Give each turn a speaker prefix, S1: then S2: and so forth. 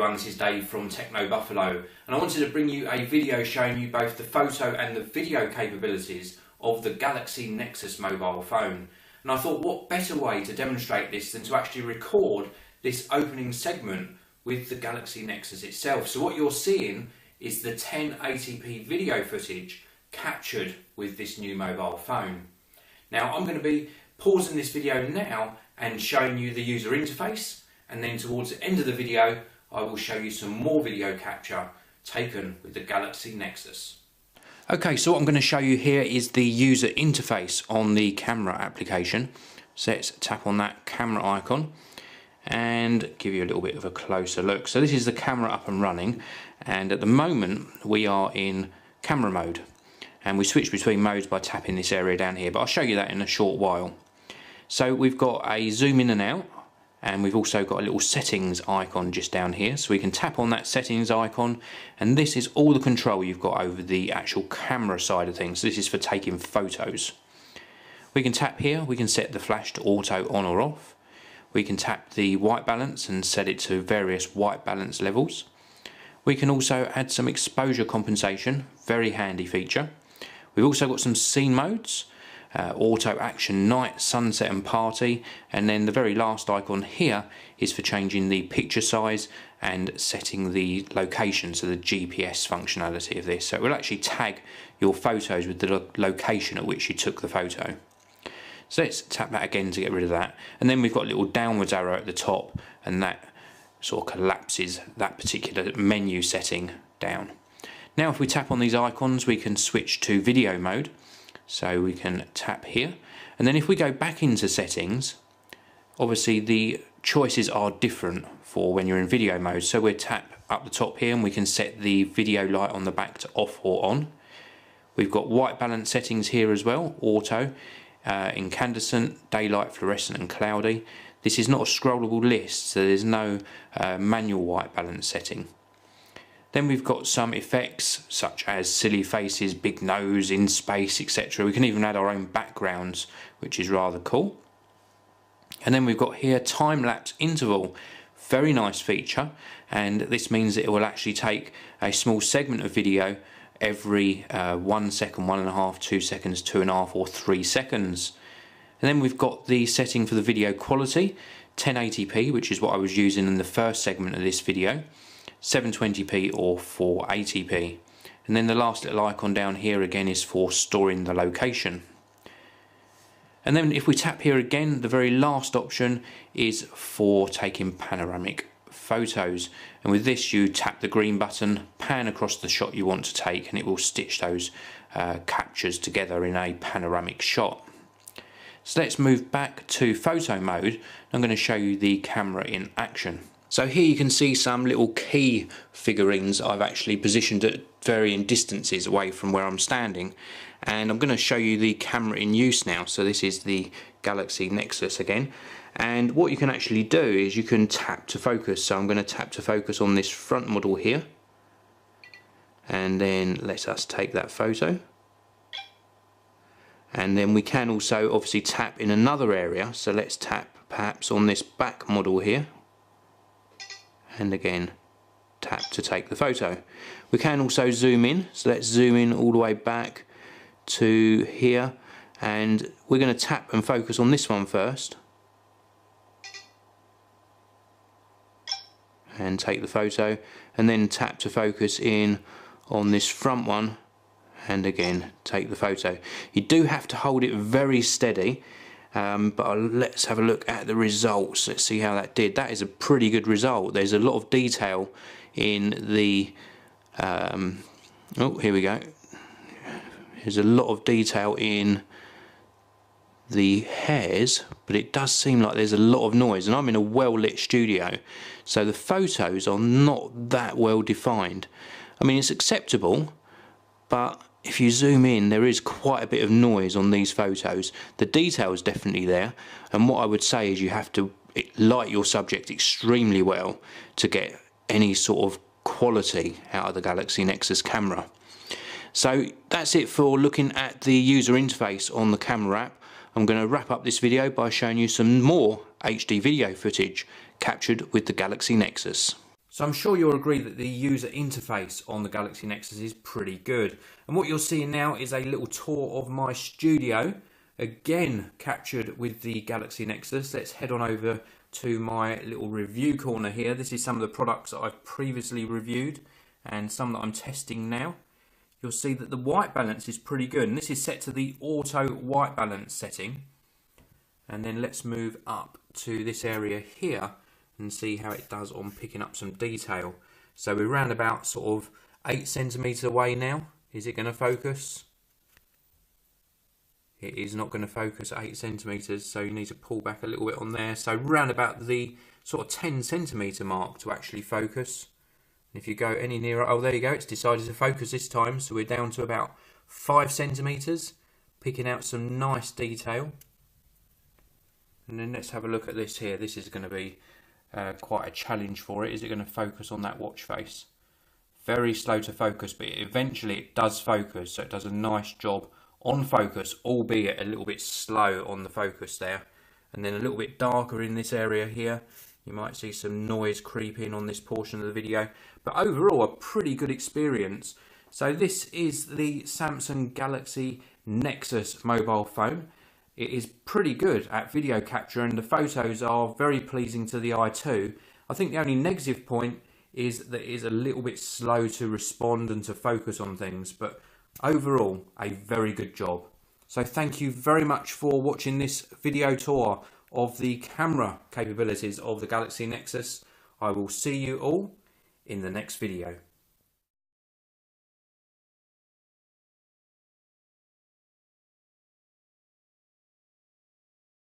S1: everyone, this is Dave from Techno Buffalo, and I wanted to bring you a video showing you both the photo and the video capabilities of the Galaxy Nexus mobile phone. And I thought, what better way to demonstrate this than to actually record this opening segment with the Galaxy Nexus itself. So what you're seeing is the 1080p video footage captured with this new mobile phone. Now I'm going to be pausing this video now and showing you the user interface, and then towards the end of the video I will show you some more video capture taken with the Galaxy Nexus. Okay, so what I'm going to show you here is the user interface on the camera application. So let's tap on that camera icon and give you a little bit of a closer look. So this is the camera up and running, and at the moment we are in camera mode, and we switch between modes by tapping this area down here, but I'll show you that in a short while. So we've got a zoom in and out, and we've also got a little settings icon just down here, so we can tap on that settings icon, and this is all the control you've got over the actual camera side of things. So this is for taking photos. We can tap here, we can set the flash to auto on or off. We can tap the white balance and set it to various white balance levels. We can also add some exposure compensation, very handy feature. We've also got some scene modes, auto action, night, sunset and party, and then the very last icon here is for changing the picture size and setting the location, so the GPS functionality of this. So it will actually tag your photos with the location at which you took the photo. So let's tap that again to get rid of that, and then we've got a little downwards arrow at the top, and that sort of collapses that particular menu setting down. Now if we tap on these icons we can switch to video mode. So we can tap here, and then if we go back into settings, obviously the choices are different for when you're in video mode. So we'll tap up the top here and we can set the video light on the back to off or on. We've got white balance settings here as well, auto, incandescent, daylight, fluorescent and cloudy. This is not a scrollable list, so there's no manual white balance setting. Then we've got some effects such as silly faces, big nose, in space, etc. We can even add our own backgrounds, which is rather cool. And then we've got here time-lapse interval, very nice feature, and this means that it will actually take a small segment of video every 1 second, 1.5, 2 seconds, 2.5 or 3 seconds. And then we've got the setting for the video quality, 1080p, which is what I was using in the first segment of this video, 720p or 480p, and then the last little icon down here again is for storing the location. And then if we tap here again, the very last option is for taking panoramic photos, and with this you tap the green button, pan across the shot you want to take, and it will stitch those captures together in a panoramic shot. So let's move back to photo mode. I'm going to show you the camera in action. So here you can see some little key figurines I've actually positioned at varying distances away from where I'm standing, and I'm going to show you the camera in use now. So this is the Galaxy Nexus again, and what you can actually do is you can tap to focus. So I'm going to tap to focus on this front model here, and then let us take that photo. And then we can also obviously tap in another area, so let's tap perhaps on this back model here, and again tap to take the photo. We can also zoom in, so let's zoom in all the way back to here, and we're going to tap and focus on this one first and take the photo, and then tap to focus in on this front one and again take the photo. You do have to hold it very steady, but let's have a look at the results. Let's see how that did. That is a pretty good result. There's a lot of detail in the oh, here we go. There's a lot of detail in the hairs, but it does seem like there's a lot of noise, and I'm in a well lit studio, so the photos are not that well defined. I mean, it's acceptable, but if you zoom in there is quite a bit of noise on these photos. The detail is definitely there, and what I would say is you have to light your subject extremely well to get any sort of quality out of the Galaxy Nexus camera. So that's it for looking at the user interface on the camera app. I'm going to wrap up this video by showing you some more HD video footage captured with the Galaxy Nexus. So I'm sure you'll agree that the user interface on the Galaxy Nexus is pretty good. And what you're seeing now is a little tour of my studio, again captured with the Galaxy Nexus. Let's head on over to my little review corner here. This is some of the products that I've previously reviewed and some that I'm testing now. You'll see that the white balance is pretty good, and this is set to the auto white balance setting. And then let's move up to this area here and see how it does on picking up some detail. So we're around about sort of 8 centimeters away now. Is it going to focus? It is not going to focus at 8 centimeters, so you need to pull back a little bit on there. So round about the sort of 10 centimeter mark to actually focus. And if you go any nearer, oh there you go, it's decided to focus this time. So we're down to about 5 centimeters, picking out some nice detail. And then let's have a look at this here. This is going to be quite a challenge for it. Is it going to focus on that watch face? Very slow to focus, but eventually it does focus. So it does a nice job on focus, albeit a little bit slow on the focus there. And then a little bit darker in this area here. You might see some noise creep in on this portion of the video. But overall, a pretty good experience. So this is the Samsung Galaxy Nexus mobile phone. It is pretty good at video capture, and the photos are very pleasing to the eye too. I think the only negative point is that it is a little bit slow to respond and to focus on things, but overall a very good job. So thank you very much for watching this video tour of the camera capabilities of the Galaxy Nexus. I will see you all in the next video.